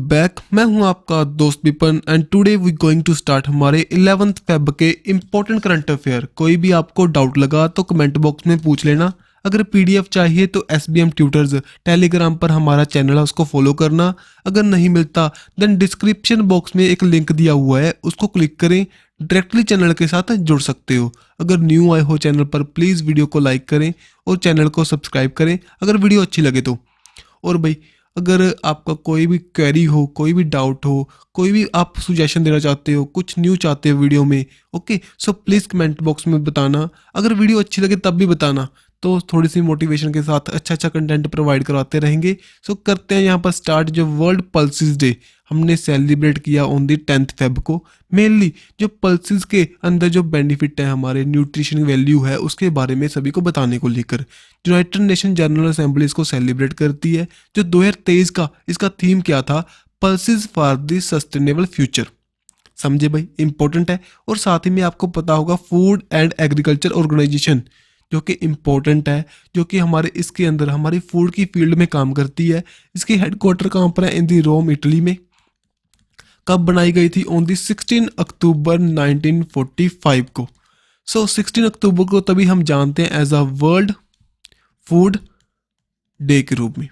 Back. मैं हूं आपका दोस्त Vipan and today we going to start हमारे 11th फेब के इम्पोर्टेंट करंट अफेयर। कोई भी आपको डाउट लगा तो कमेंट बॉक्स में पूछ लेना। अगर पीडीएफ चाहिए तो SBM ट्यूटर्स टेलीग्राम पर हमारा चैनल है, उसको फॉलो करना। अगर नहीं मिलता देन डिस्क्रिप्शन बॉक्स में एक लिंक दिया हुआ है, उसको क्लिक करें, डायरेक्टली चैनल के साथ जुड़ सकते हो। अगर न्यू आए हो चैनल पर प्लीज़ वीडियो को लाइक करें और चैनल को सब्सक्राइब करें अगर वीडियो अच्छी लगे तो। और भाई अगर आपका कोई भी क्वेरी हो, कोई भी डाउट हो, कोई भी आप सुजेशन देना चाहते हो, कुछ न्यू चाहते हो वीडियो में, okay so please comment box में बताना। अगर वीडियो अच्छी लगे तब भी बताना, तो थोड़ी सी मोटिवेशन के साथ अच्छा कंटेंट प्रोवाइड करवाते रहेंगे। सो करते हैं यहाँ पर स्टार्ट। जो वर्ल्ड पल्सेस डे हमने सेलिब्रेट किया ऑन दी 10th फेब को। मेनली जो पल्सेस के अंदर जो बेनिफिट है, हमारे न्यूट्रिशन वैल्यू है, उसके बारे में सभी को बताने को लेकर यूनाइटेड नेशन जनरल असेंबली इसको सेलिब्रेट करती है। जो 2023 का इसका थीम क्या था, pulses for the sustainable future. समझे भाई, इंपॉर्टेंट है। और साथ ही में आपको पता होगा फूड एंड एग्रीकल्चर ऑर्गेनाइजेशन जो कि इम्पोर्टेंट है, जो कि हमारे इसके अंदर हमारी फूड की फील्ड में काम करती है। इसकी हेडक्वार्टर कहाँ पर है, इन दी रोम इटली में। कब बनाई गई थी, ऑन दी 16 अक्टूबर 1945 को। सो 16 अक्टूबर को तभी हम जानते हैं as a world food day के रूप में।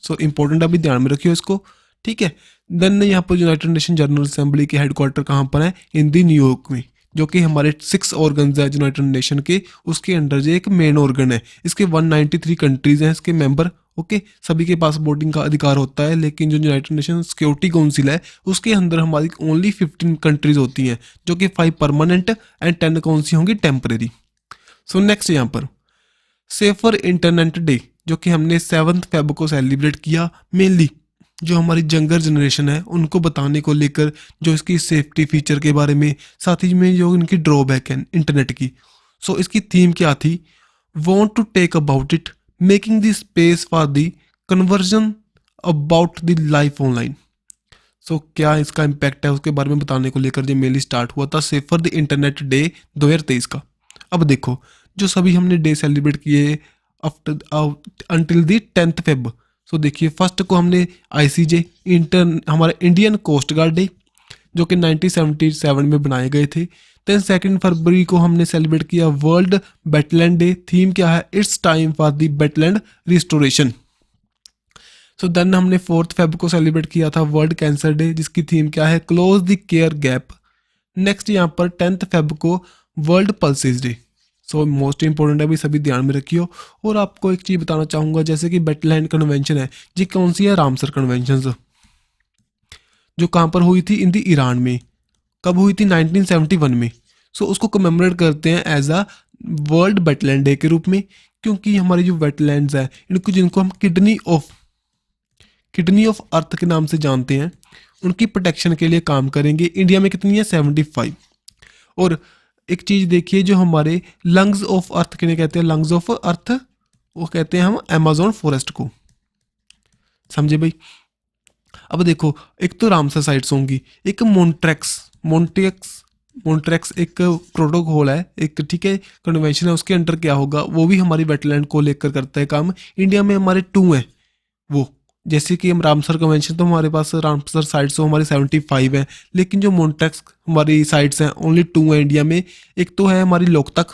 सो इम्पोर्टेंट, अभी ध्यान में रखियो इसको, ठीक है। देन यहाँ पर यूनाइटेड नेशन जनरल असेंबली के हेडक्वार्टर कहाँ पर है, इन दी न्यूयॉर्क में, जो कि हमारे 6 ऑर्गन्स है यूनाइटेड नेशन के। उसके अंडर जो एक मेन ऑर्गन है, इसके 193 कंट्रीज हैं इसके मेंबर, ओके। सभी के पास वोटिंग का अधिकार होता है, लेकिन जो यूनाइटेड नेशन सिक्योरिटी काउंसिल है उसके अंदर हमारी ओनली 15 कंट्रीज होती हैं, जो कि 5 परमानेंट एंड 10 कौन सी होंगी, टेम्परेरी। सो नेक्स्ट यहाँ पर सेफर इंटरनेट डे, जो कि हमने 7th फेब को सेलिब्रेट किया। मेनली जो हमारी यंगर जनरेशन है उनको बताने को लेकर, जो इसकी सेफ्टी फीचर के बारे में, साथ ही में जो इनकी ड्रॉबैक है इंटरनेट की। सो इसकी थीम क्या थी, want to take about it, making the space for the conversion about the life online. So क्या इसका इम्पैक्ट है उसके बारे में बताने को लेकर जो मेनली स्टार्ट हुआ था सेफर द इंटरनेट डे 2023 का। अब देखो जो सभी हमने डे सेलिब्रेट किए after until the 10th Feb. So देखिए फर्स्ट को हमने ICJ हमारे इंडियन कोस्ट गार्ड डे, जो कि 1977 में बनाए गए थे। देन 2 फरवरी को हमने सेलिब्रेट किया वर्ल्ड वेटलैंड डे। थीम क्या है, it's time for the wetland restoration. So then हमने 4th फेब को सेलिब्रेट किया था वर्ल्ड कैंसर डे, जिसकी थीम क्या है, close the care gap. Next यहाँ पर 10th फेब को world pulses day. So most important है, भी सभी ध्यान में रखियो। और आपको एक चीज़ बताना चाहूँगा, जैसे कि वेटलैंड कन्वेंशन है जी, कौन सी है, रामसर कन्वेंशन, जो कहाँ पर हुई थी, इन दी ईरान में। कब हुई थी, 1971 में। सो उसको कमेमोरेट करते हैं as a world wetland day के रूप में, क्योंकि हमारी जो वेटलैंड्स है इनको, जिनको हम किडनी ऑफ अर्थ के नाम से जानते हैं, उनकी प्रोटेक्शन के लिए काम करेंगे। इंडिया में कितनी है, 75। और एक चीज़ देखिए, जो हमारे लंग्स ऑफ अर्थ किन्हें कहते हैं, लंग्स ऑफ अर्थ वो कहते हैं हम अमेजोन फॉरेस्ट को। समझे भाई। अब देखो एक तो रामसर साइट्स होंगी, एक मोन्ट्रेक्स एक प्रोटोकॉल है एक, ठीक है, कन्वेंशन है, उसके अंडर क्या होगा, वो भी हमारी वेटलैंड को लेकर करता है काम। इंडिया में हमारे 2 हैं वो, जैसे कि हम रामसर कन्वेंशन, तो हमारे पास रामसर साइट्स तो हमारी 75 है, लेकिन जो मोन्ट्रेक्स हमारी साइट्स हैं ओनली 2 हैं इंडिया में। एक तो है हमारी लोकतक,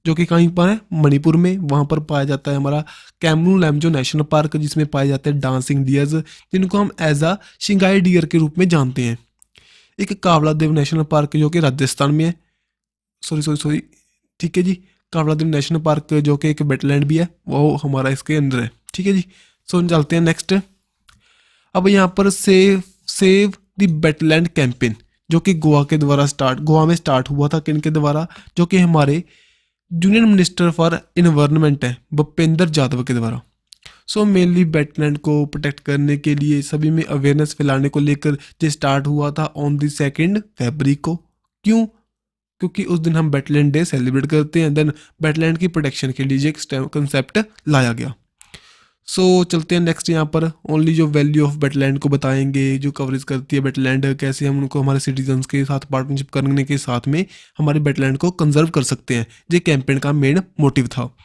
जो कि कहीं पर है, मणिपुर में, वहाँ पर पाया जाता है हमारा कैमरू लैम्जो नेशनल पार्क, जिसमें पाए जाते हैं डांसिंग डियर्स, जिनको हम एज अ शिंगाई डियर के रूप में जानते हैं। एक कावला देव नेशनल पार्क, जो कि राजस्थान में है, सॉरी ठीक है जी, कावला देव नेशनल पार्क जो कि एक वेटलैंड भी है, वो हमारा इसके अंदर है, ठीक है जी। सो चलते हैं नेक्स्ट। अब यहाँ पर सेव द वेटलैंड कैंपेन, जो कि गोवा में स्टार्ट हुआ था, किन के द्वारा, जो कि हमारे यूनियन मिनिस्टर फॉर इन्वायरमेंट है भूपेंद्र यादव के द्वारा। सो मेनली वेटलैंड को प्रोटेक्ट करने के लिए सभी में अवेयरनेस फैलाने को लेकर ये स्टार्ट हुआ था ऑन दी 2 फरवरी को। क्यों, क्योंकि उस दिन हम वेटलैंड डे सेलिब्रेट करते हैं। देन वेटलैंड की प्रोटेक्शन के लिए एक कंसेप्ट लाया गया। सो चलते हैं नेक्स्ट। यहाँ पर ओनली जो वैल्यू ऑफ वेटलैंड को बताएंगे, जो कवरेज करती है वेटलैंड, कैसे हम उनको हमारे सिटीजन्स के साथ पार्टनरशिप करने के साथ में हमारे वेटलैंड को कंजर्व कर सकते हैं। ये कैंपेन का मेन मोटिव था।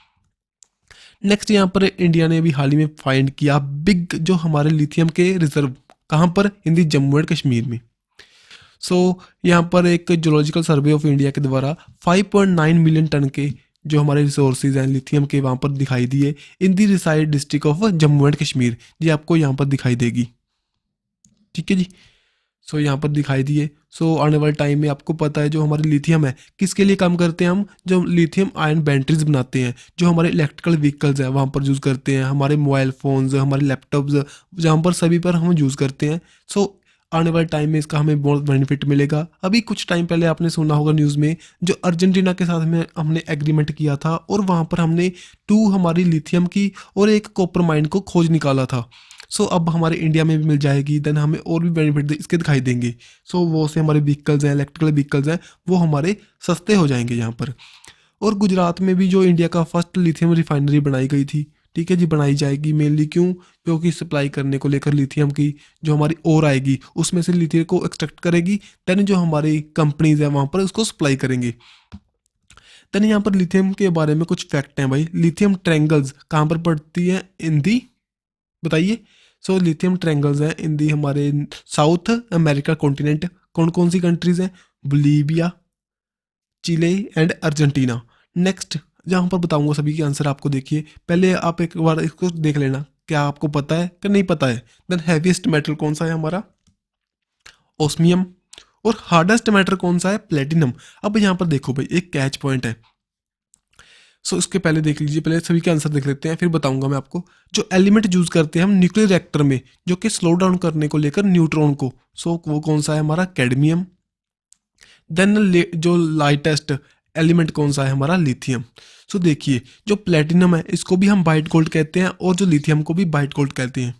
नेक्स्ट यहाँ पर इंडिया ने अभी हाल ही में फाइंड किया बिग, जो हमारे लिथियम के रिजर्व कहाँ पर? इन दी जम्मू एंड कश्मीर में। यहाँ पर एक जियोलॉजिकल सर्वे ऑफ इंडिया के द्वारा 5.9 मिलियन टन के जो हमारे रिसोर्सेज हैं लिथियम के वहाँ पर दिखाई दिए in the Reasi district of Jammu and Kashmir. ये आपको यहाँ पर दिखाई देगी, ठीक है जी। यहाँ पर दिखाई दिए। आने वाले टाइम में आपको पता है जो हमारे लिथियम है किसके लिए काम करते हैं हम, जो लिथियम आयन बैटरीज बनाते हैं जो हमारे इलेक्ट्रिकल व्हीकल्स हैं वहाँ पर यूज़ करते हैं, हमारे मोबाइल फ़ोन्स, हमारे लैपटॉप्स, जहाँ पर सभी पर हम यूज़ करते हैं। आने वाले टाइम में इसका हमें बहुत बेनिफिट मिलेगा। अभी कुछ टाइम पहले आपने सुना होगा न्यूज़ में जो अर्जेंटीना के साथ में हमने एग्रीमेंट किया था और वहाँ पर हमने 2 हमारी लिथियम की और एक कॉपर माइन को खोज निकाला था। अब हमारे इंडिया में भी मिल जाएगी, देन हमें और भी बेनिफिट इसके दिखाई देंगे। वो से हमारे व्हीकल्स हैं, इलेक्ट्रिकल व्हीकल्स हैं, वो हमारे सस्ते हो जाएंगे यहाँ पर। और गुजरात में भी जो इंडिया का फर्स्ट लिथियम रिफाइनरी बनाई गई थी, ठीक है जी, बनाई जाएगी मेनली क्यों, क्योंकि सप्लाई करने को लेकर लिथियम की जो हमारी ओर आएगी उसमें से लिथियम को एक्सट्रैक्ट करेगी, देन जो हमारी कंपनीज हैं वहाँ पर उसको सप्लाई करेंगे। देन यहाँ पर लिथियम के बारे में कुछ फैक्ट हैं भाई। लिथियम ट्रायंगल्स कहाँ पर पड़ती हैं? इन दी, बताइए। लिथियम ट्रायंगल्स हैं इन दी हमारे साउथ अमेरिका कॉन्टिनेंट। कौन कौन सी कंट्रीज हैं? Bolivia, Chile and Argentina. Next जहाँ पर बताऊंगा सभी के आंसर आपको, देखिए पहले आप एक बार इसको देख लेना, क्या आपको पता है कि नहीं पता है। देन हैवीएस्ट मेटल कौन सा है हमारा? ओस्मियम। और हार्डेस्ट मेटल कौन सा है? प्लेटिनम। अब यहाँ पर देखो भाई एक कैच पॉइंट है। इसके पहले देख लीजिए, पहले सभी के आंसर देख लेते हैं फिर बताऊंगा मैं आपको। जो एलिमेंट यूज करते हैं हम न्यूक्लियर रिएक्टर में जो कि स्लो डाउन करने को लेकर न्यूट्रॉन को, वो कौन सा है हमारा? कैडमियम। देन जो लाइटेस्ट एलिमेंट कौन सा है हमारा? लिथियम। देखिए जो प्लेटिनम है इसको भी हम वाइट गोल्ड कहते हैं और जो लिथियम को भी वाइट गोल्ड कहते हैं।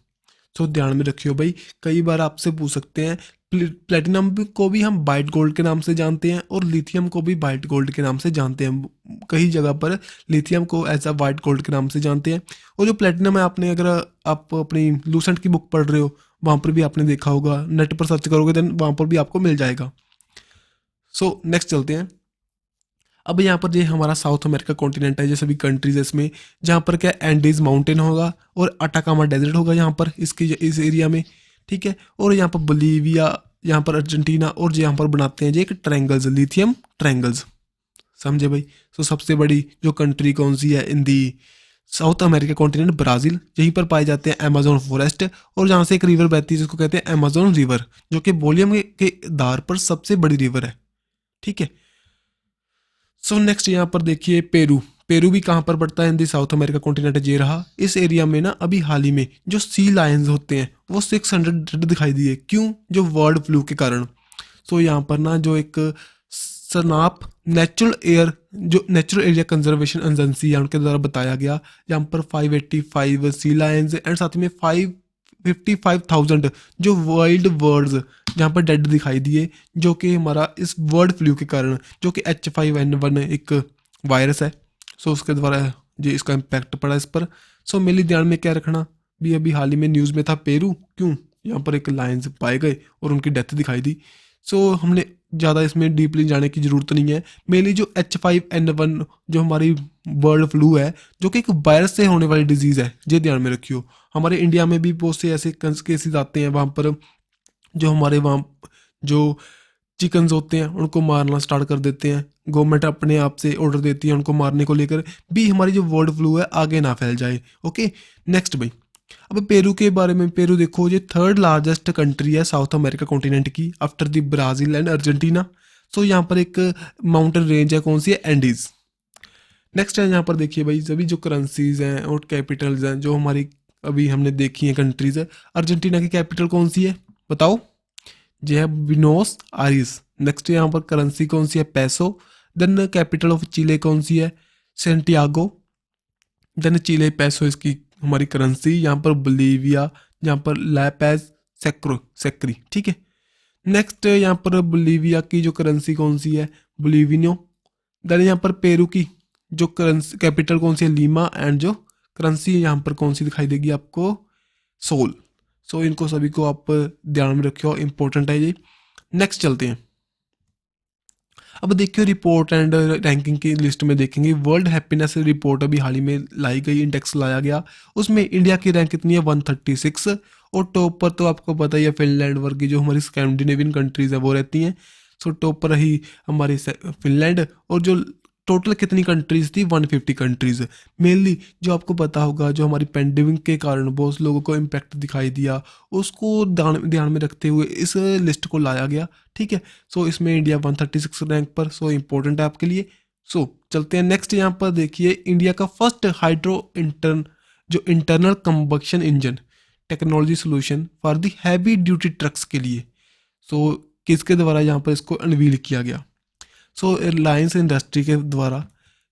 ध्यान में रखियो भाई, कई बार आपसे पूछ सकते हैं प्लेटिनम को भी हम वाइट गोल्ड के नाम से जानते हैं और लिथियम को भी वाइट गोल्ड के नाम से जानते हैं। कई जगह पर लिथियम को एज अ वाइट गोल्ड के नाम से जानते हैं। और जो प्लेटिनम है, आपने अगर आप अपनी लूसेंट की बुक पढ़ रहे हो वहाँ पर भी आपने देखा होगा, नेट पर सर्च करोगे देन वहाँ पर भी आपको मिल जाएगा। नेक्स्ट चलते हैं। अब यहाँ पर ये हमारा साउथ अमेरिका कॉन्टिनेंट है, जैसे भी कंट्रीज है इसमें, जहाँ पर क्या एंडीज माउंटेन होगा और अटाकामा डेजर्ट होगा यहाँ पर इस एरिया में, ठीक है। और यहाँ पर बोलीविया, यहाँ पर अर्जेंटीना, और यहाँ पर बनाते हैं जो एक ट्रायंगल्स, लिथियम ट्रायंगल्स, समझे भाई। सबसे बड़ी जो कंट्री कौन सी है इन दी साउथ अमेरिका कॉन्टिनेंट? ब्राज़ील। यहीं पर पाए जाते हैं अमेजोन फॉरेस्ट और जहाँ से एक रिवर बहती है जिसको कहते हैं अमेजोन रिवर, जो कि वॉल्यूम के आधार पर सबसे बड़ी रिवर है, ठीक है। नेक्स्ट यहाँ पर देखिए पेरू भी कहाँ पर पड़ता है? इन दी साउथ अमेरिका कॉन्टिनेंट ये रहा। इस एरिया में ना अभी हाल ही में जो सी लायंस होते हैं वो 600 दिखाई दिए। क्यों? जो बर्ड फ्लू के कारण। यहाँ पर ना जो एक सरनाप नेचुरल एरिया कंजर्वेशन एजेंसी है उनके द्वारा बताया गया, यहाँ पर 585 सी लायंस एंड साथ में 55,000 जो वाइल्ड बर्ड्स जहाँ पर डेड दिखाई दिए, जो कि हमारा इस बर्ड फ्लू के कारण, जो कि H5N1 एक वायरस है, उसके द्वारा जो इसका इम्पैक्ट पड़ा इस पर। मेरे ध्यान में क्या रखना भी, अभी हाल ही में न्यूज़ में था पेरू, क्यों यहाँ पर एक लायंस पाए गए और उनकी डेथ दिखाई दी। हमने ज़्यादा इसमें डीपली जाने की ज़रूरत नहीं है। मेनली जो H5N1 जो हमारी बर्ड फ्लू है, जो कि एक वायरस से होने वाली डिजीज़ है, ये ध्यान में रखियो। हमारे इंडिया में भी बहुत से ऐसे केसेस आते हैं, वहाँ पर जो हमारे वहाँ जो चिकन्स होते हैं उनको मारना स्टार्ट कर देते हैं। गवर्नमेंट अपने आप से ऑर्डर देती है उनको मारने को लेकर भी, हमारी जो बर्ड फ्लू है आगे ना फैल जाए। ओके, नेक्स्ट भाई। अब पेरू के बारे में, पेरू देखो ये 3rd लार्जेस्ट कंट्री है साउथ अमेरिका कॉन्टिनेंट की after the Brazil and Argentina. यहाँ पर एक माउंटेन रेंज है, कौन सी है? एंडीज। नेक्स्ट है यहाँ पर देखिए भाई सभी जो करेंसीज हैं और कैपिटल्स हैं जो हमारी अभी हमने देखी है कंट्रीज है। अर्जेंटीना की कैपिटल कौन सी है बताओ? जो है बिनोस आयर्स। नेक्स्ट यहाँ पर करेंसी कौन सी है? पैसो। देन कैपिटल ऑफ चिले कौन सी है? सेंटियागो। देन चिले पैसो इसकी हमारी करेंसी। यहाँ पर बोलीविया, यहाँ पर लैपेज सेक्री, ठीक है। नेक्स्ट यहाँ पर बोलीविया की जो करेंसी कौन सी है? बोलीविनो। देन यहाँ पर पेरू की जो करेंसी कैपिटल कौन सी है? लीमा। एंड जो करेंसी है यहाँ पर कौन सी दिखाई देगी आपको? सोल। इनको सभी को आप ध्यान में रखियो, इंपॉर्टेंट है ये। नेक्स्ट चलते हैं। अब देखियो रिपोर्ट एंड रैंकिंग की लिस्ट में देखेंगे। वर्ल्ड हैप्पीनेस रिपोर्ट अभी हाल ही में लाई गई, इंडेक्स लाया गया, उसमें इंडिया की रैंक कितनी है? 136 और टॉप पर तो आपको पता ही है फिनलैंड वर्गी जो हमारी स्कैंडिनेवियन कंट्रीज़ है वो रहती हैं। सो टॉप पर रही हमारी फिनलैंड, और जो टोटल कितनी कंट्रीज़ थी, 150 कंट्रीज़। मेनली जो आपको पता होगा जो हमारी पेंडेमिक के कारण बहुत लोगों को इम्पैक्ट दिखाई दिया, उसको ध्यान में रखते हुए इस लिस्ट को लाया गया, ठीक है। सो इसमें इंडिया 136 रैंक पर, सो इम्पोर्टेंट है आपके लिए। सो चलते हैं नेक्स्ट। यहाँ पर देखिए इंडिया का फर्स्ट जो internal combustion engine technology solution for the heavy duty trucks के लिए, सो किसके द्वारा यहाँ पर इसको अनवील किया गया। सो रिलायंस इंडस्ट्री के द्वारा,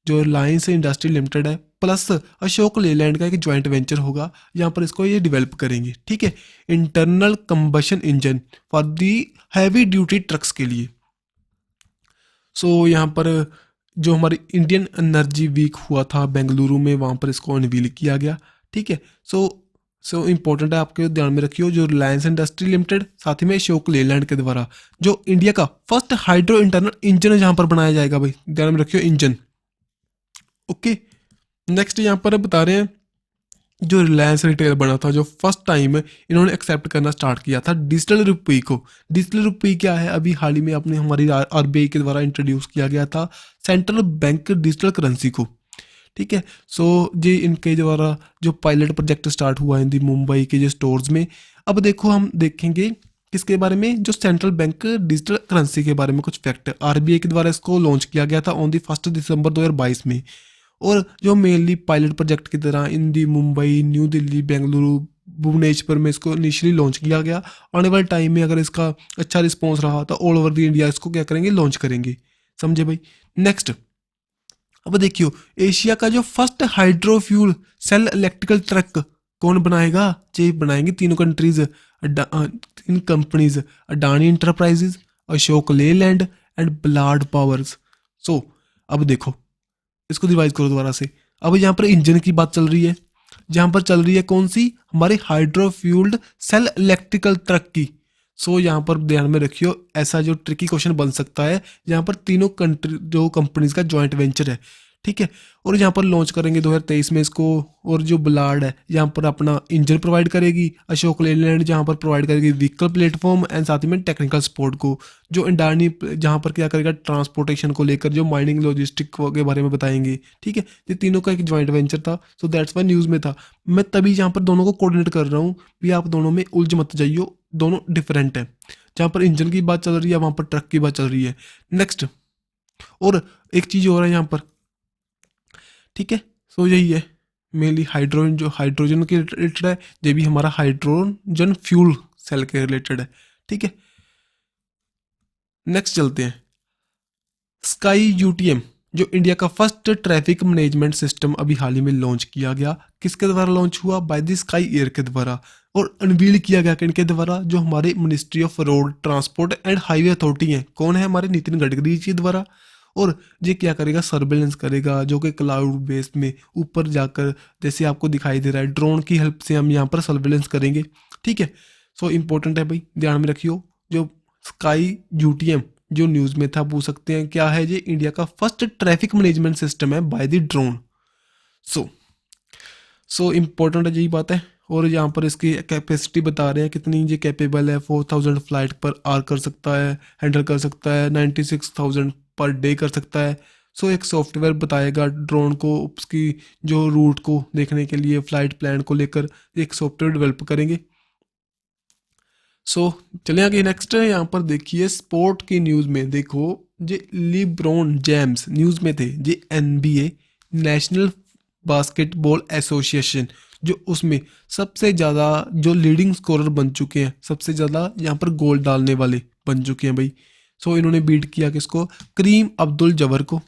जो रिलायंस इंडस्ट्री लिमिटेड है प्लस अशोक लेलैंड का एक जॉइंट वेंचर होगा, यहाँ पर इसको ये डेवलप करेंगे, ठीक है। Internal combustion engine for the heavy duty trucks के लिए। सो यहाँ पर जो हमारी इंडियन एनर्जी वीक हुआ था बेंगलुरु में, वहाँ पर इसको अनवील किया गया, ठीक है। सो इम्पोर्टेंट है, आपके ध्यान में रखियो, जो रिलायंस इंडस्ट्री लिमिटेड साथ ही में अशोक लेलैंड के द्वारा जो इंडिया का फर्स्ट हाइड्रो इंटरनल इंजन है जहाँ पर बनाया जाएगा भाई, ध्यान में रखियो इंजन। ओके, नेक्स्ट यहाँ पर बता रहे हैं जो रिलायंस रिटेल बना था, जो फर्स्ट टाइम इन्होंने एक्सेप्ट करना स्टार्ट किया था डिजिटल रुपये को। डिजिटल रुपये क्या है, अभी हाल ही में अपने हमारी आरबीआई के द्वारा इंट्रोड्यूस किया गया था सेंट्रल बैंक डिजिटल करेंसी को, ठीक है। सो ये इनके द्वारा जो पायलट प्रोजेक्ट स्टार्ट हुआ है मुंबई के जो स्टोर्स में। अब देखो हम देखेंगे किसके बारे में, जो सेंट्रल बैंक डिजिटल करेंसी के बारे में कुछ फैक्ट। आरबीआई के द्वारा इसको लॉन्च किया गया था ऑन दी 1 दिसंबर 2022 में, और जो मेनली पायलट प्रोजेक्ट की तरह मुंबई, न्यू दिल्ली, बेंगलुरु, भुवनेश्वर में इसको इनिशियली लॉन्च किया गया। आने वाले टाइम में अगर इसका अच्छा रिस्पॉन्स रहा तो ऑल ओवर द इंडिया इसको क्या करेंगे, लॉन्च करेंगे, समझे भाई। नेक्स्ट अब देखियो एशिया का जो first hydro fuel cell electrical truck कौन बनाएगा, ये बनाएंगे तीनों कंट्रीज, तीन companies, Adani enterprises, Ashok Leyland and Ballard powers. So अब देखो इसको रिवाइज करो दोबारा से। अब यहाँ पर इंजन की बात चल रही है, जहाँ पर चल रही है कौन सी, हमारे हाइड्रोफ्यूल्ड सेल इलेक्ट्रिकल ट्रक की। सो यहाँ पर ध्यान में रखियो, ऐसा जो ट्रिकी क्वेश्चन बन सकता है जहाँ पर तीनों कंट्री जो कंपनीज का जॉइंट वेंचर है, ठीक है, और यहाँ पर लॉन्च करेंगे 2023 में इसको। और जो ब्लाड है यहाँ पर अपना इंजन प्रोवाइड करेगी, अशोक लेलैंड जहाँ पर प्रोवाइड करेगी व्हीकल प्लेटफॉर्म एंड साथ ही में टेक्निकल सपोर्ट को, जो अडानी जहाँ पर क्या करेगा ट्रांसपोर्टेशन को लेकर, जो माइनिंग लॉजिस्टिक के बारे में बताएंगे, ठीक है। ये तीनों का एक जॉइंट वेंचर था, सो दैट्स वाई न्यूज़ में था। मैं तभी यहाँ पर दोनों को कोऑर्डिनेट कर रहा हूँ भी आप दोनों में उलझ मत जाइयो, दोनों डिफरेंट है। जहाँ पर इंजन की बात चल रही है वहाँ पर ट्रक की बात चल रही है। नेक्स्ट और एक चीज़ और है यहाँ पर, ठीक है। सो यही है मेनली हाइड्रोजन, जो हाइड्रोजन के रिलेटेड है, ये भी हमारा हाइड्रोजन फ्यूल सेल के रिलेटेड है, ठीक है। नेक्स्ट चलते हैं, स्काई यूटीएम जो इंडिया का फर्स्ट ट्रैफिक मैनेजमेंट सिस्टम अभी हाल ही में लॉन्च किया गया, किसके द्वारा लॉन्च हुआ, बाय द स्काई एयर के द्वारा, और अनवील किया गया किनके द्वारा, जो हमारे ministry of road transport and highway authority हैं, कौन है, हमारे नितिन गडकरी जी द्वारा। और ये क्या करेगा, सर्वेलेंस करेगा, जो कि क्लाउड बेस्ड में ऊपर जाकर, जैसे आपको दिखाई दे रहा है ड्रोन की हेल्प से हम यहाँ पर सर्वेलेंस करेंगे, ठीक है। सो इंपॉर्टेंट है भाई, ध्यान में रखियो। जो स्काई यूटीएम जो न्यूज़ में था, पूछ सकते हैं क्या है, ये इंडिया का फर्स्ट ट्रैफिक मैनेजमेंट सिस्टम है by the drone. So important है, यही बात है। और यहाँ पर इसकी कैपेसिटी बता रहे हैं कितनी ये कैपेबल है, 4000 फ्लाइट पर आर कर सकता है, हैंडल कर सकता है, 96,000 पर डे कर सकता है। सो एक सॉफ्टवेयर बताएगा ड्रोन को उसकी जो रूट को देखने के लिए, फ्लाइट प्लान को लेकर एक सॉफ्टवेयर डेवलप करेंगे। सो चले आगे नेक्स्ट है, यहाँ पर देखिए स्पोर्ट की न्यूज़ में देखो, जे लिब्रॉन जेम्स न्यूज़ में थे, जे NBA नेशनल बास्केटबॉल एसोसिएशन, जो उसमें सबसे ज़्यादा जो लीडिंग स्कोरर बन चुके हैं, सबसे ज़्यादा यहाँ पर गोल डालने वाले बन चुके हैं भाई। सो इन्होंने बीट किया किसको, करीम अब्दुल जबर को,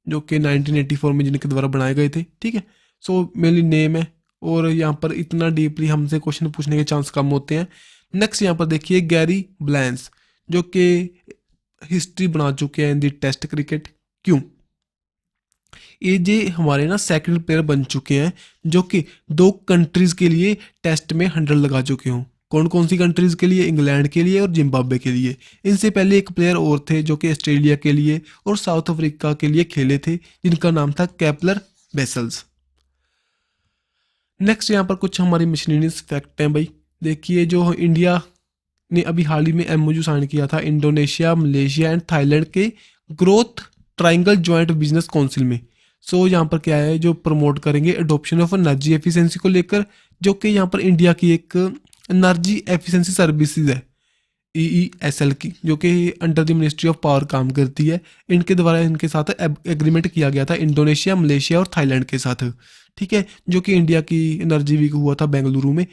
जो कि 1984 में जिनके द्वारा बनाए गए थे, ठीक है। सो मेनली नेम है, और यहाँ पर इतना डीपली हमसे क्वेश्चन पूछने के चांस कम होते हैं। नेक्स्ट यहाँ पर देखिए गैरी ब्लैंस, जो कि हिस्ट्री बना चुके हैं इन दी टेस्ट क्रिकेट। क्यों, ये हमारे ना सेकंड प्लेयर बन चुके हैं जो कि 2 कंट्रीज के लिए टेस्ट में 100 लगा चुके हों। कौन कौन सी कंट्रीज के लिए, इंग्लैंड के लिए और जिम्बाब्वे के लिए। इनसे पहले एक प्लेयर और थे जो कि ऑस्ट्रेलिया के लिए और साउथ अफ्रीका के लिए खेले थे, जिनका नाम था केपलर बेसल्स। नेक्स्ट यहाँ पर कुछ हमारी मशीनरीज फैक्ट हैं भाई, देखिए जो इंडिया ने अभी हाल ही में एमओयू साइन किया था इंडोनेशिया, मलेशिया एंड थाईलैंड के growth triangle joint business council में। सो यहाँ पर क्या है, जो प्रमोट करेंगे एडोप्शन ऑफ एनर्जी एफिशिएंसी को लेकर, जो कि यहाँ पर इंडिया की एक एनर्जी एफिशिएंसी सर्विसेज है EESL की, जो कि under the ministry of power काम करती है। इनके द्वारा इनके साथ एग्रीमेंट किया गया था इंडोनेशिया, मलेशिया और थाईलैंड के साथ, ठीक है, जो कि इंडिया की एनर्जी वीक हुआ था बेंगलुरु में।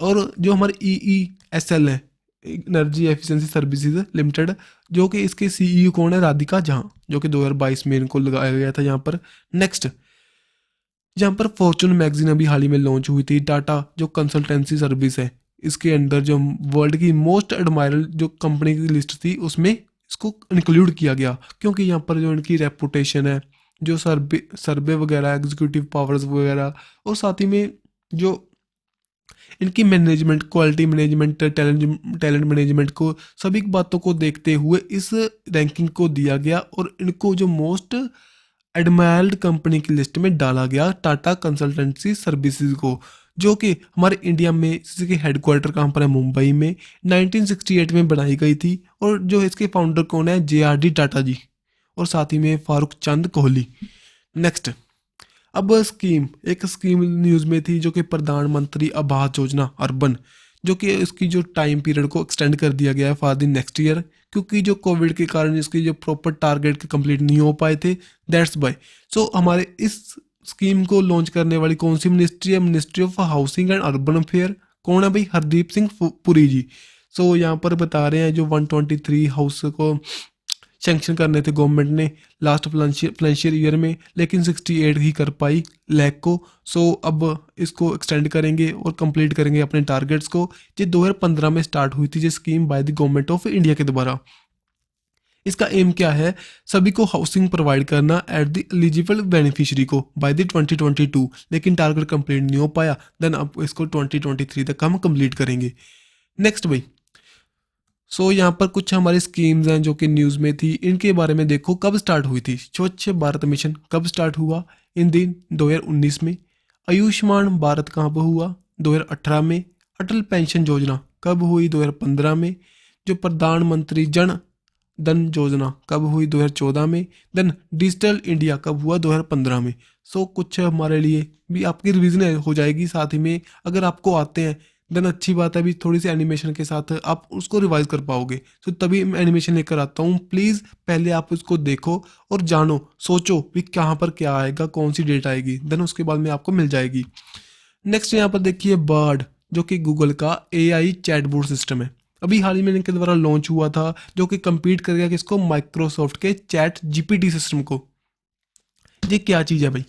और जो हमारे EESL है, एनर्जी एफिशिएंसी सर्विसेज लिमिटेड, जो कि इसके CEO कौन है, राधिका झा, जो कि 2022 में इनको लगाया गया था यहाँ पर। नेक्स्ट, जहाँ पर फॉर्चून मैगजीन अभी हाल ही में लॉन्च हुई थी, टाटा जो कंसल्टेंसी सर्विस है, इसके अंदर जो वर्ल्ड की मोस्ट एडमायरल जो कंपनी की लिस्ट थी उसमें इसको इंक्लूड किया गया, क्योंकि यहाँ पर जो इनकी रेपुटेशन है, जो सर्वे वगैरह, एग्जीक्यूटिव पावर्स वगैरह, और साथ ही में जो इनकी management, quality management, talent management को, सभी बातों को देखते हुए इस रैंकिंग को दिया गया और इनको जो मोस्ट एडमायर्ड कंपनी की लिस्ट में डाला गया, टाटा कंसल्टेंसी सर्विसेज को, जो कि हमारे इंडिया में इसके हेडक्वार्टर कहाँ पर है, मुंबई में 1968 में बनाई गई थी। और जो इसके फाउंडर कौन है, JRD टाटा जी, और साथ ही में फारूक चंद कोहली। नेक्स्ट, अब एक स्कीम न्यूज़ में थी, जो कि प्रधानमंत्री आवास योजना अर्बन, जो कि इसकी जो टाइम पीरियड को एक्सटेंड कर दिया गया है फॉर द नेक्स्ट ईयर, क्योंकि जो कोविड के कारण इसकी जो प्रॉपर टारगेट कंप्लीट नहीं हो पाए थे, दैट्स बाय। सो हमारे इस स्कीम को लॉन्च करने वाली कौन सी मिनिस्ट्री है, ministry of housing and urban affair. कौन है भाई, हरदीप सिंह पुरी जी। सो यहाँ पर बता रहे हैं जो 123 हाउस को सैंक्शन करने थे गवर्नमेंट ने लास्ट फाइनेंशियल ईयर में, लेकिन 68 ही कर पाई लैक को। सो अब इसको एक्सटेंड करेंगे और कंप्लीट करेंगे अपने टारगेट्स को। ये 2015 में स्टार्ट हुई थी ये scheme by the government of India के द्वारा। इसका एम क्या है, सभी को हाउसिंग प्रोवाइड करना एट द एलिजिबल बेनिफिशियरी को बाय द 2022, लेकिन टारगेट कंप्लीट नहीं हो पाया। देन अब इसको 2023 तक हम कंप्लीट करेंगे। नेक्स्ट भाई, सो यहाँ पर कुछ हमारी स्कीम्स हैं जो कि न्यूज़ में थी, इनके बारे में देखो। कब स्टार्ट हुई थी स्वच्छ भारत मिशन, कब स्टार्ट हुआ, इन दिन 2019 में। आयुष्मान भारत कहाँ पर हुआ, 2018 में। अटल पेंशन योजना कब हुई, 2015 में। जो प्रधानमंत्री जन धन योजना कब हुई, 2014 में। देन डिजिटल इंडिया कब हुआ, 2015 में। सो कुछ हमारे लिए भी आपकी रिवीजन हो जाएगी, साथ ही में अगर आपको आते हैं देन अच्छी बात है, अभी थोड़ी सी एनिमेशन के साथ आप उसको रिवाइज कर पाओगे। तो तभी मैं एनिमेशन लेकर आता हूँ। प्लीज़ पहले आप उसको देखो और जानो, सोचो भी कहाँ पर क्या आएगा, कौन सी डेट आएगी, देन उसके बाद में आपको मिल जाएगी। नेक्स्ट यहाँ पर देखिए बर्ड, जो कि गूगल का AI चैटबॉट सिस्टम है, अभी हाल ही में इनके द्वारा लॉन्च हुआ था, जो कि compete करेगा किसको, माइक्रोसॉफ्ट के चैट GPT सिस्टम को। ये क्या चीज़ है भाई,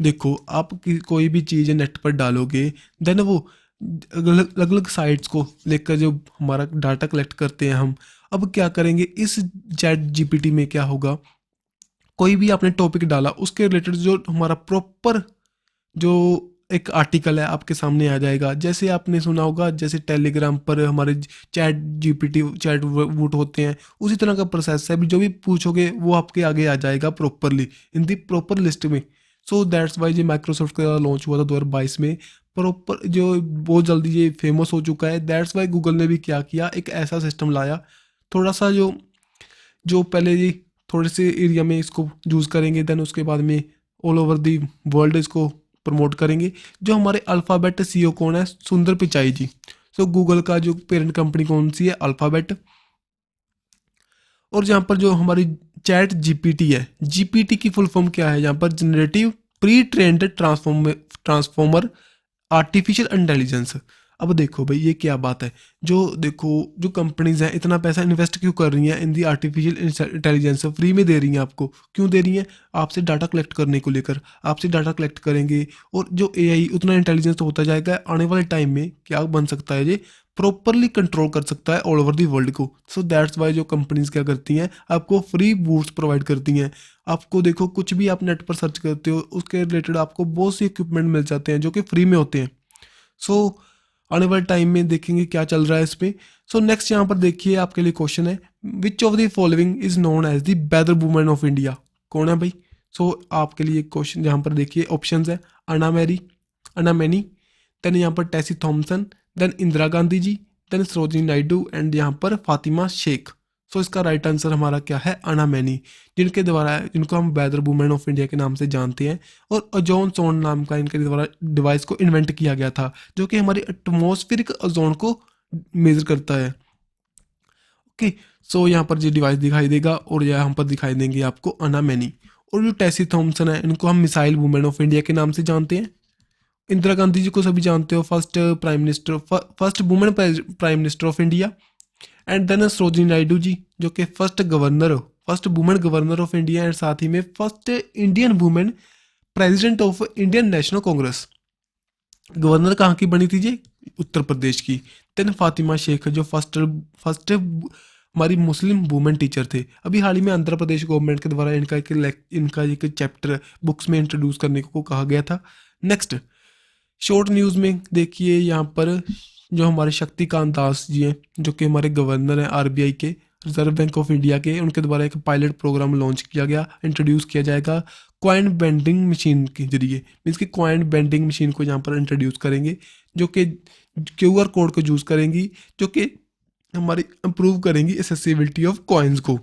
देखो आप कोई भी चीज़ नेट पर डालोगे, देन वो अलग अलग साइट्स को लेकर जो हमारा डाटा कलेक्ट करते हैं हम। अब क्या करेंगे, इस चैट GPT में क्या होगा, कोई भी आपने टॉपिक डाला उसके रिलेटेड जो हमारा प्रॉपर जो एक आर्टिकल है आपके सामने आ जाएगा। जैसे आपने सुना होगा, जैसे टेलीग्राम पर हमारे चैट GPT चैट वूट होते हैं, उसी तरह का प्रोसेस है। अभी जो भी पूछोगे वो आपके आगे आ जाएगा properly in the proper list में। सो दैट्स वाई ये माइक्रोसॉफ्ट का लॉन्च हुआ था 2022 में, प्रॉपर जो बहुत जल्दी ये फेमस हो चुका है। दैट्स वाई गूगल ने भी क्या किया, एक ऐसा सिस्टम लाया, थोड़ा सा जो जो पहले ये थोड़े से एरिया में इसको यूज़ करेंगे, देन उसके बाद में ऑल ओवर दी वर्ल्ड इसको प्रमोट करेंगे। जो हमारे अल्फ़ाबेट CEO कौन है, सुंदर पिचाई जी। सो गूगल का जो पेरेंट कंपनी कौन सी है, अल्फ़ाबेट। और यहाँ पर जो हमारी चैट GPT है, GPT की फुल फॉर्म क्या है, यहाँ पर generative pre trend transformer artificial intelligence. अब देखो भाई ये क्या बात है, जो देखो जो कंपनीज हैं इतना पैसा इन्वेस्ट क्यों कर रही हैं इन दी आर्टिफिशियल इंटेलिजेंस, फ्री में दे रही हैं आपको, क्यों दे रही हैं, आपसे डाटा कलेक्ट करने को लेकर। आपसे डाटा कलेक्ट करेंगे और जो AI उतना इंटेलिजेंस होता जाएगा, आने वाले टाइम में क्या बन सकता है, ये प्रॉपरली कंट्रोल कर सकता है ऑल ओवर दी वर्ल्ड को। सो दैट्स वाई जो कंपनीज क्या करती हैं, आपको फ्री बूट्स प्रोवाइड करती हैं। आपको देखो कुछ भी आप नेट पर सर्च करते हो उसके रिलेटेड आपको बहुत सी इक्विपमेंट मिल जाते हैं जो कि फ्री में होते हैं। सो आने वाले टाइम में देखेंगे क्या चल रहा है इसमें। सो नेक्स्ट यहाँ पर देखिए आपके लिए क्वेश्चन है, which of the following is known as the better woman of India. कौन है भाई, सो आपके लिए क्वेश्चन यहाँ पर देखिए ऑप्शंस है, अना मैनी, देन यहाँ पर Tessy Thomson, then Indira Gandhi ji, then Sarojini Naidu and यहाँ पर फातिमा शेख। सो इसका राइट आंसर हमारा क्या है, अन्ना मैनी, जिनको हम वेदर वुमेन ऑफ इंडिया के नाम से जानते हैं। और ओजोन सोन नाम का इनके द्वारा डिवाइस को इन्वेंट किया गया था, जो कि हमारी एटमॉस्फेरिक ओजोन को मेजर करता है। ओके, सो यहाँ पर जो डिवाइस दिखाई देगा और यहाँ पर दिखाई देंगे आपको अन्ना मैनी। और जो टेसी थॉम्सन है, इनको हम मिसाइल वुमेन ऑफ इंडिया के नाम से जानते हैं। इंदिरा गांधी जी को सभी जानते हो, first women prime minister of India. And then Sarojini Naidu ji, जो कि first women governor of India and साथ ही में first Indian women president of Indian National Congress. Governor कहाँ की बनी थी जी, उत्तर प्रदेश की। देन फातिमा शेख, जो फर्स्ट हमारी मुस्लिम वुमेन टीचर थे। अभी हाल ही में आंध्र प्रदेश गवर्नमेंट के द्वारा इनका एक चैप्टर बुक्स में इंट्रोड्यूस करने को कहा गया था। नेक्स्ट शॉर्ट न्यूज़ में देखिए, यहाँ पर जो हमारे शक्तिकांत दास जी हैं, जो कि हमारे गवर्नर हैं आरबीआई के, रिजर्व बैंक ऑफ इंडिया के, उनके द्वारा एक पायलट प्रोग्राम लॉन्च किया गया, इंट्रोड्यूस किया जाएगा कॉइन बेंडिंग मशीन के जरिए। मीन्स कि कॉइन बेंडिंग मशीन को यहाँ पर इंट्रोड्यूस करेंगे, जो कि क्यूआर कोड को यूज़ करेंगी, जो कि हमारी इम्प्रूव करेंगी एसेसिबिलिटी ऑफ कॉइन्स को।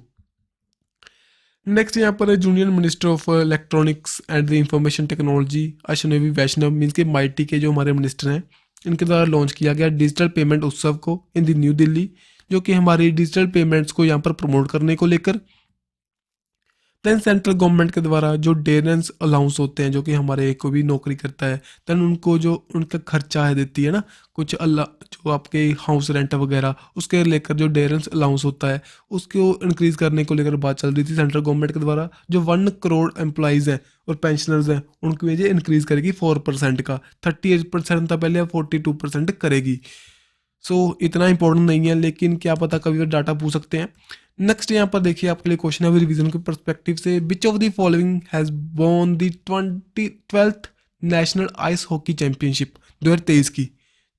नेक्स्ट यहाँ पर junior minister of electronics and the information technology Ashwini Vaishnaw, means के माइटी के जो हमारे मिनिस्टर हैं, इनके द्वारा लॉन्च किया गया डिजिटल पेमेंट उत्सव को इन द न्यू दिल्ली, जो कि हमारी डिजिटल पेमेंट्स को यहाँ पर प्रमोट करने को लेकर। देन सेंट्रल गवर्नमेंट के द्वारा जो डेरेंस अलाउंस होते हैं, जो कि हमारे एक को भी नौकरी करता है, देन उनको जो उनका खर्चा है देती है ना, कुछ अल्लाह जो आपके हाउस रेंट वगैरह, उसके लेकर जो डेरेंस अलाउंस होता है उसको इंक्रीज़ करने को लेकर बात चल रही थी सेंट्रल गवर्नमेंट के द्वारा। जो 1 करोड़ एम्प्लॉइज़ हैं और पेंशनर्स हैं, उनकी वजह इंक्रीज़ करेगी 4% का, 38% था पहले, अब 42% करेगी। सो इतना इंपॉर्टेंट नहीं है, लेकिन क्या पता कभी डाटा पूछ सकते हैं। नेक्स्ट यहाँ पर देखिए आपके लिए क्वेश्चन है रिवीजन के पर्सपेक्टिव से, विच of the following has won the 12th national ice hockey championship 2023 की,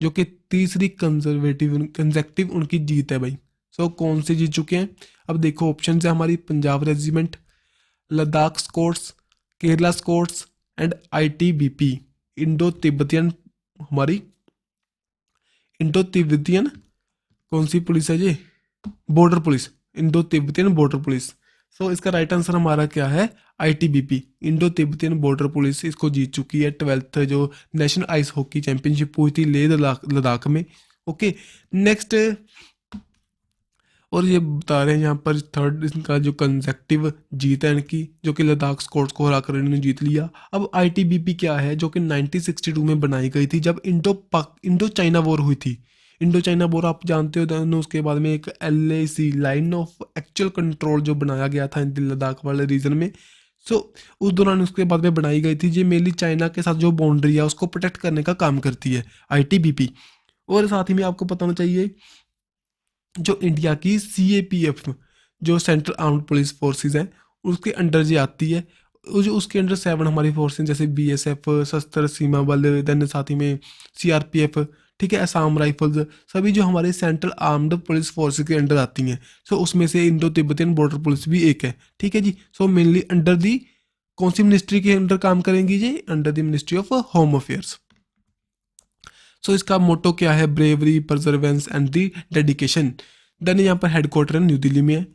जो कि तीसरी कंसेक्टिव उनकी जीत है भाई। सो कौन से जीत चुके हैं, अब देखो ऑप्शन है हमारी Punjab regiment, Ladakh scouts, Kerala scouts and ITBP, Indo Tibetan, हमारी इंडो तिब्बतियन कौन सी पुलिस है जी, border police, Indo Tibetan border police. So इसका राइट आंसर हमारा क्या है, ITBP, Indo Tibetan border police, इसको जीत चुकी है 12th जो नेशनल आइस हॉकी चैंपियनशिप हुई थी लेह लद्दाख में। ओके, नेक्स्ट और ये बता रहे हैं यहाँ पर थर्ड इनका जो कंसेक्टिव जीत है इनकी, जो कि लद्दाख स्कोर्ट्स को हराकर इन्होंने जीत लिया। अब ITBP क्या है, जो कि 1962 में बनाई गई थी, जब इंडो चाइना वॉर हुई थी। इंडो चाइना वॉर आप जानते हो, देन उसके बाद में एक LAC line of actual control जो बनाया गया था लद्दाख वाले रीजन में। सो उस दौरान उसके बाद में बनाई गई थी, ये मेनली चाइना के साथ जो बाउंड्री है उसको प्रोटेक्ट करने का काम करती है ITBP। और साथ ही में आपको पता होना चाहिए जो इंडिया की CAPF जो सेंट्रल आर्म्ड पुलिस फोर्सेस हैं, उसके अंडर जो आती है, जो उसके अंडर 7 हमारी फोर्सेस जैसे BSF, सशस्त्र सीमा बल, देन साथ ही में CRPF, ठीक है, असम राइफल्स, सभी जो हमारे सेंट्रल आर्म्ड पुलिस फोर्सेस के अंडर आती हैं। सो उसमें से इंडो तिब्बतियन बॉर्डर पुलिस भी एक है, ठीक है जी। सो मेनली अंडर दी कौन सी मिनिस्ट्री के अंडर काम करेंगी जी, under the ministry of home affairs. So इसका मोटो क्या है, bravery, perseverance and the dedication. Then यहाँ पर हेडक्वार्टर न्यू दिल्ली में है,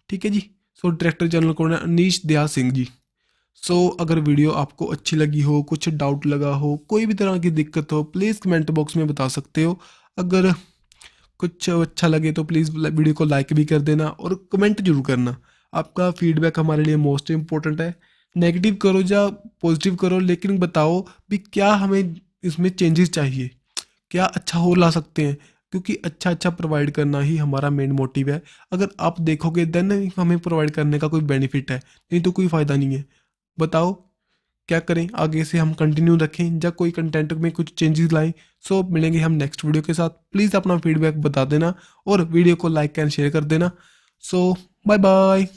ठीक है जी। सो डायरेक्टर जनरल कौन है, अनीश दयाल सिंह जी। सो अगर वीडियो आपको अच्छी लगी हो, कुछ डाउट लगा हो, कोई भी तरह की दिक्कत हो, प्लीज़ कमेंट बॉक्स में बता सकते हो। अगर कुछ अच्छा लगे तो प्लीज़ वीडियो को लाइक भी कर देना और कमेंट जरूर करना। आपका फीडबैक हमारे लिए मोस्ट इम्पोर्टेंट है। नेगेटिव करो या पॉजिटिव करो, लेकिन बताओ भी क्या हमें इसमें चेंजेस चाहिए, क्या अच्छा हो ला सकते हैं, क्योंकि अच्छा प्रोवाइड करना ही हमारा मेन मोटिव है। अगर आप देखोगे देन हमें प्रोवाइड करने का कोई बेनिफिट है, नहीं तो कोई फ़ायदा नहीं है। बताओ क्या करें, आगे से हम कंटिन्यू रखें या कोई कंटेंट में कुछ चेंजेस लाएं। सो मिलेंगे हम नेक्स्ट वीडियो के साथ। प्लीज़ अपना फीडबैक बता देना और वीडियो को लाइक एंड शेयर कर देना। सो बाय बाय।